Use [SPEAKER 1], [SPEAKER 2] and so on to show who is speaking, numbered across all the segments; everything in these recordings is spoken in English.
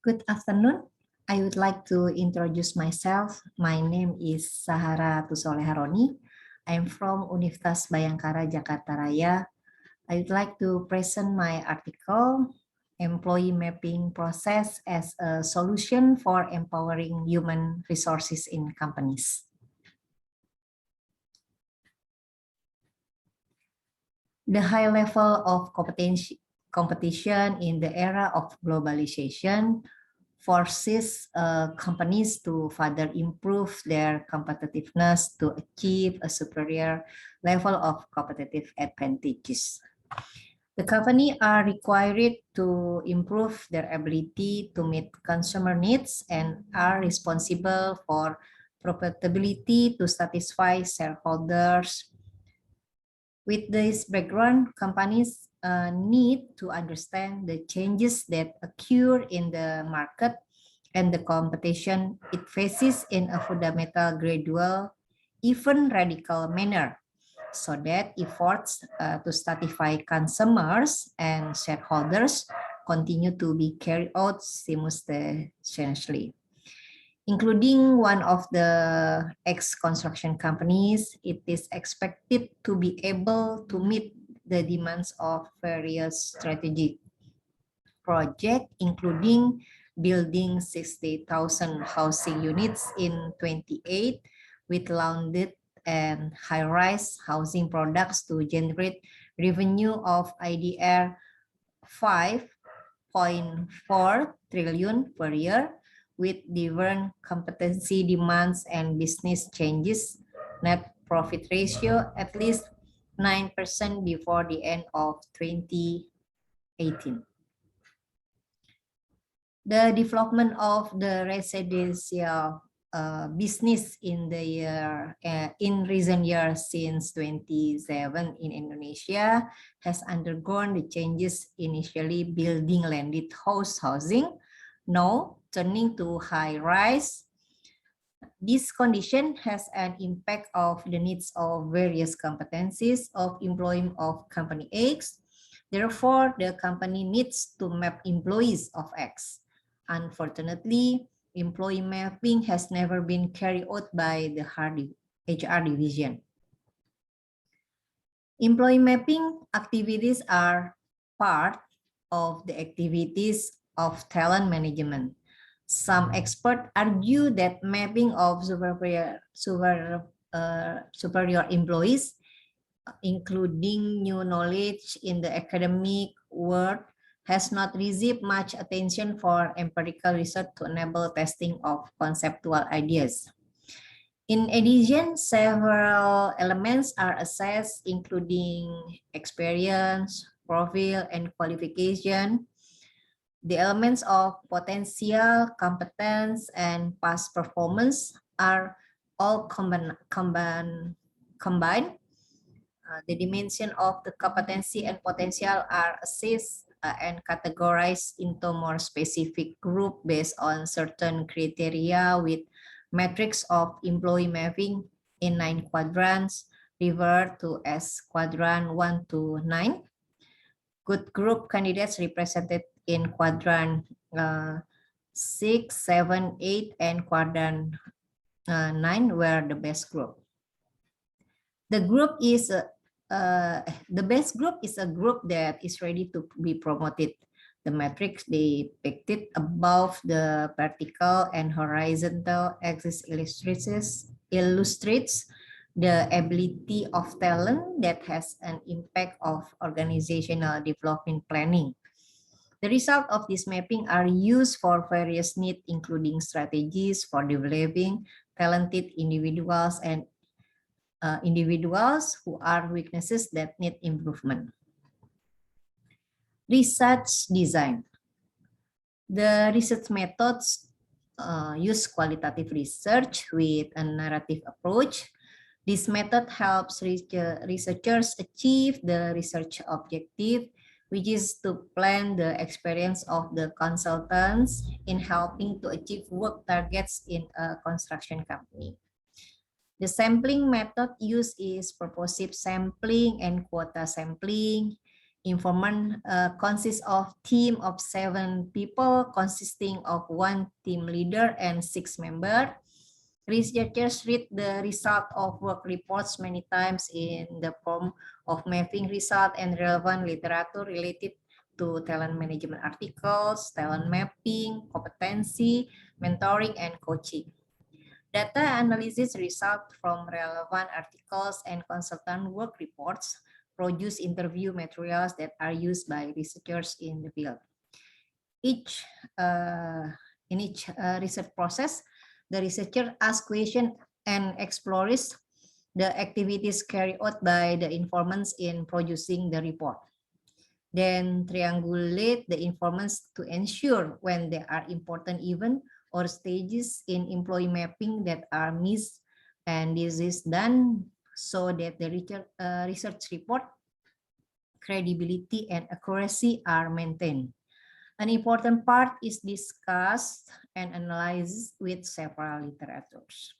[SPEAKER 1] Good afternoon. I would like to introduce myself. My name is Sahara Tusoleharoni. I'm from Universitas Bayangkara, Jakarta Raya. I would like to present my article, Employee Mapping Process as a Solution for Empowering Human Resources in Companies. The high level of competition in the era of globalization forces companies to further improve their competitiveness to achieve a superior level of competitive advantages. The company are required to improve their ability to meet consumer needs and are responsible for profitability to satisfy shareholders. With this background, companies need to understand the changes that occur in the market and the competition it faces in a fundamental, gradual, even radical manner, so that efforts to satisfy consumers and shareholders continue to be carried out simultaneously. Including one of the ex-construction companies, it is expected to be able to meet the demands of various strategic projects, including building 60,000 housing units in 28 with landed and high-rise housing products to generate revenue of IDR 5.4 trillion per year, with different competency demands and business changes, net profit ratio at least 9% before the end of 2018. The development of the residential business in the year in recent years since 2007 in Indonesia has undergone the changes initially building landed housing, now turning to high-rise. This condition has an impact of the needs of various competencies of employment of company X. Therefore, the company needs to map employees of X. Unfortunately, employee mapping has never been carried out by the HR division. Employee mapping activities are part of the activities of talent management. Some experts argue that mapping of superior employees, including new knowledge in the academic world, has not received much attention for empirical research to enable testing of conceptual ideas. In addition, several elements are assessed, including experience, profile, and qualification. The elements of potential, competence, and past performance are all combined. The dimension of the competency and potential are assessed and categorized into more specific group based on certain criteria with matrix of employee mapping in 9 quadrants, referred to as quadrant 1 to 9. Good group candidates represented in quadrant 6, 7, 8, and quadrant 9 were the best group. The best group is a group that is ready to be promoted. The matrix depicted above the vertical and horizontal axis illustrates the ability of talent that has an impact of organizational development planning. The result of this mapping are used for various needs, including strategies for developing talented individuals and individuals who are weaknesses that need improvement. Research design. The research methods use qualitative research with a narrative approach. This method helps researchers achieve the research objective, which is to plan the experience of the consultants in helping to achieve work targets in a construction company. The sampling method used is purposive sampling and quota sampling. Informant consists of team of 7 people consisting of 1 team leader and 6 members. Researchers read the result of work reports many times in the form of mapping result and relevant literature related to talent management articles, talent mapping, competency, mentoring, and coaching. Data analysis result from relevant articles and consultant work reports produce interview materials that are used by researchers in the field. In each research process, the researcher asks questions and explores the activities carried out by the informants in producing the report. Then triangulate the informants to ensure when there are important events or stages in employee mapping that are missed, and this is done so that the research report credibility and accuracy are maintained. An important part is discussed and analyzed with several literatures.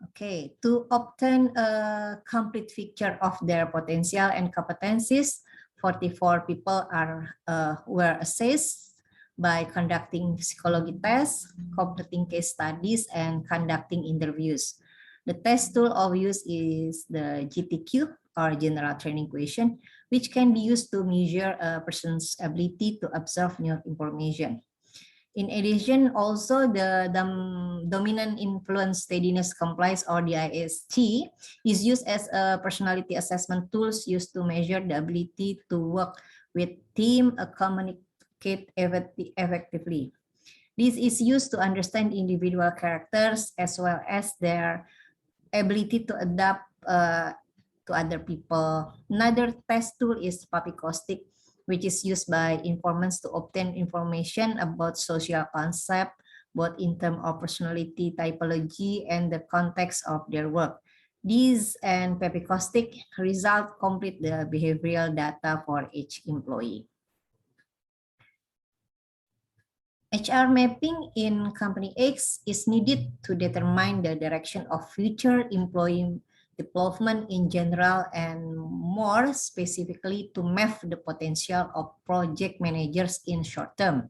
[SPEAKER 1] Okay, to obtain a complete picture of their potential and competencies, 44 people were assessed by conducting psychology tests, completing case studies, and conducting interviews. The test tool of use is the GTQ, or General Training Question, which can be used to measure a person's ability to absorb new information. In addition, also the Dominant Influence Steadiness Compliance, or DISC, is used as a personality assessment tool used to measure the ability to work with team, communicate effectively. This is used to understand individual characters as well as their ability to adapt to other people. Another test tool is Papicaustic, which is used by informants to obtain information about social concept, both in terms of personality typology and the context of their work. These and Papicaustic result complete the behavioral data for each employee. HR mapping in Company X is needed to determine the direction of future employee development in general, and more specifically to map the potential of project managers in short term.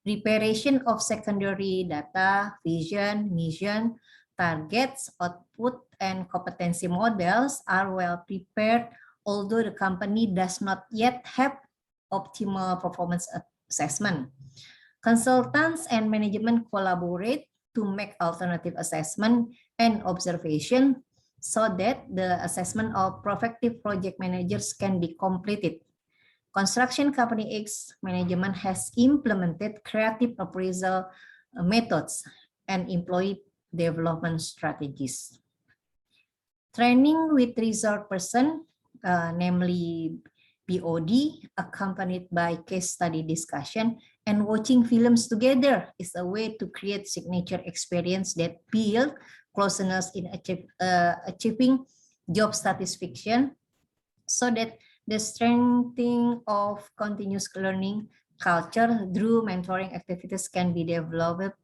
[SPEAKER 1] Preparation of secondary data, vision, mission, targets, output, and competency models are well prepared, although the company does not yet have optimal performance assessment. Consultants and management collaborate to make alternative assessment and observation so that the assessment of prospective project managers can be completed. Construction Company X management has implemented creative appraisal methods and employee development strategies. Training with resource person, namely BOD, accompanied by case study discussion, and watching films together is a way to create signature experience that build closeness in achieving job satisfaction, so that the strengthening of continuous learning culture through mentoring activities can be developed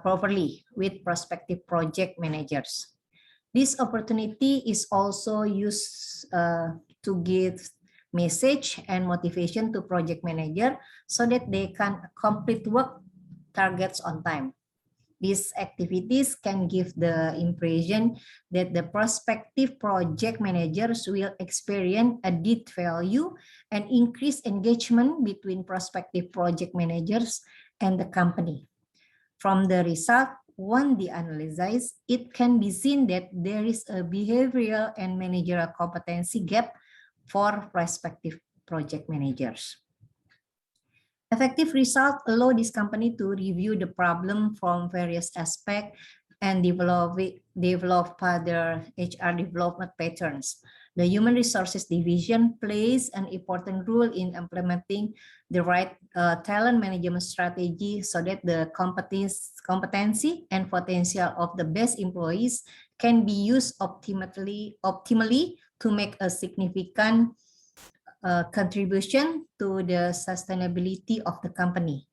[SPEAKER 1] properly with prospective project managers. This opportunity is also used to give message and motivation to project manager so that they can complete work targets on time. These activities can give the impression that the prospective project managers will experience added value and increase engagement between prospective project managers and the company. From the result, when they analyze, it can be seen that there is a behavioral and managerial competency gap for prospective project managers. Effective results allow this company to review the problem from various aspects and develop further HR development patterns. The Human Resources Division plays an important role in implementing the right talent management strategy so that the competency and potential of the best employees can be used optimally to make a significant contribution to the sustainability of the company.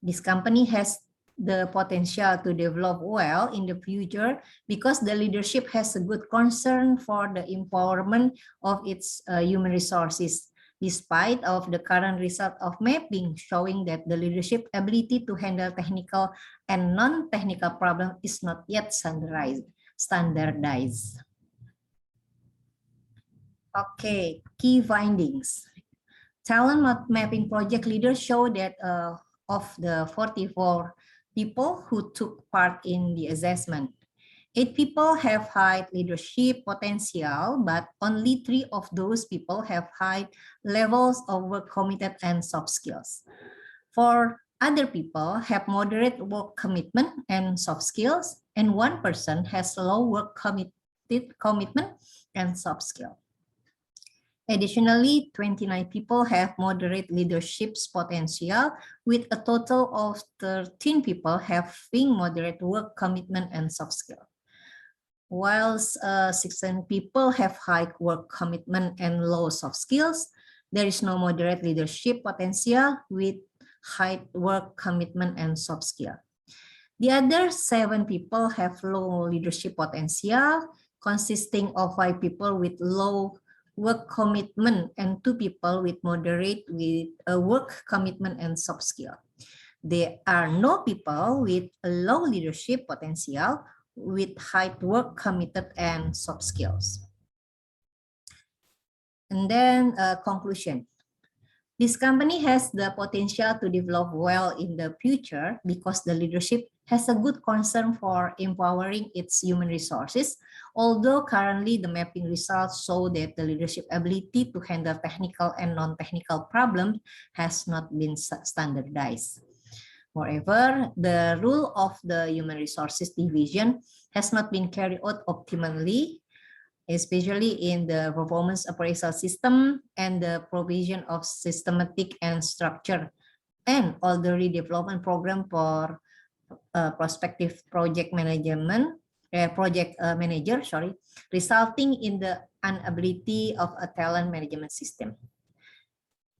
[SPEAKER 1] This company has the potential to develop well in the future because the leadership has a good concern for the empowerment of its human resources, despite of the current result of mapping showing that the leadership ability to handle technical and non-technical problems is not yet standardized. Okay, key findings. Talent mapping project leaders show that of the 44 people who took part in the assessment, 8 people have high leadership potential, but only 3 of those people have high levels of work committed and soft skills. 4 other people have moderate work commitment and soft skills, and 1 person has low work commitment and soft skill. Additionally, 29 people have moderate leadership potential, with a total of 13 people having moderate work commitment and soft skill. Whilst 16 people have high work commitment and low soft skills, there is no moderate leadership potential with high work commitment and soft skill. The other 7 people have low leadership potential, consisting of 5 people with low work commitment and 2 people with moderate work commitment and soft skill. There are no people with a low leadership potential with high work committed and soft skills. And then conclusion. This company has the potential to develop well in the future because the leadership has a good concern for empowering its human resources, although currently the mapping results show that the leadership ability to handle technical and non-technical problems has not been standardized. Moreover, the role of the human resources division has not been carried out optimally, especially in the performance appraisal system and the provision of systematic and structure and all the redevelopment program for prospective project management, resulting in the inability of a talent management system.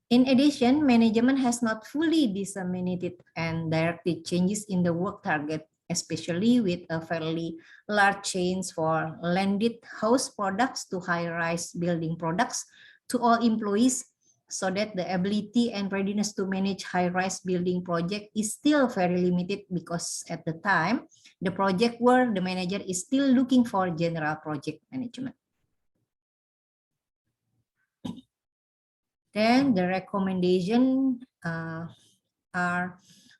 [SPEAKER 1] In addition, management has not fully disseminated and directed changes in the work target, especially with a fairly large change for landed house products to high-rise building products to all employees, so that the ability and readiness to manage high-rise building project is still very limited because at the time, the project where the manager is still looking for general project management. Then the recommendation are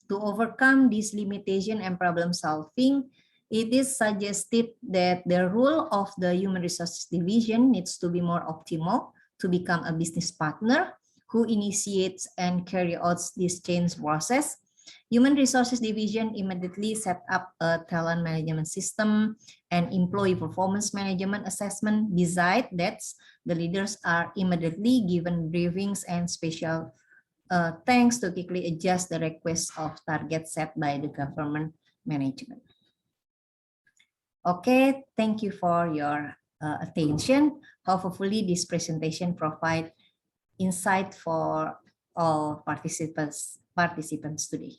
[SPEAKER 1] to overcome this limitation and problem solving. It is suggested that the role of the human resources division needs to be more optimal to become a business partner who initiates and carry out this change process. Human resources division immediately set up a talent management system and employee performance management assessment. Besides that, the leaders are immediately given briefings and special thanks to quickly adjust the request of targets set by the government management. Okay, thank you for your attention. Hopefully this presentation provides insight for all participants today.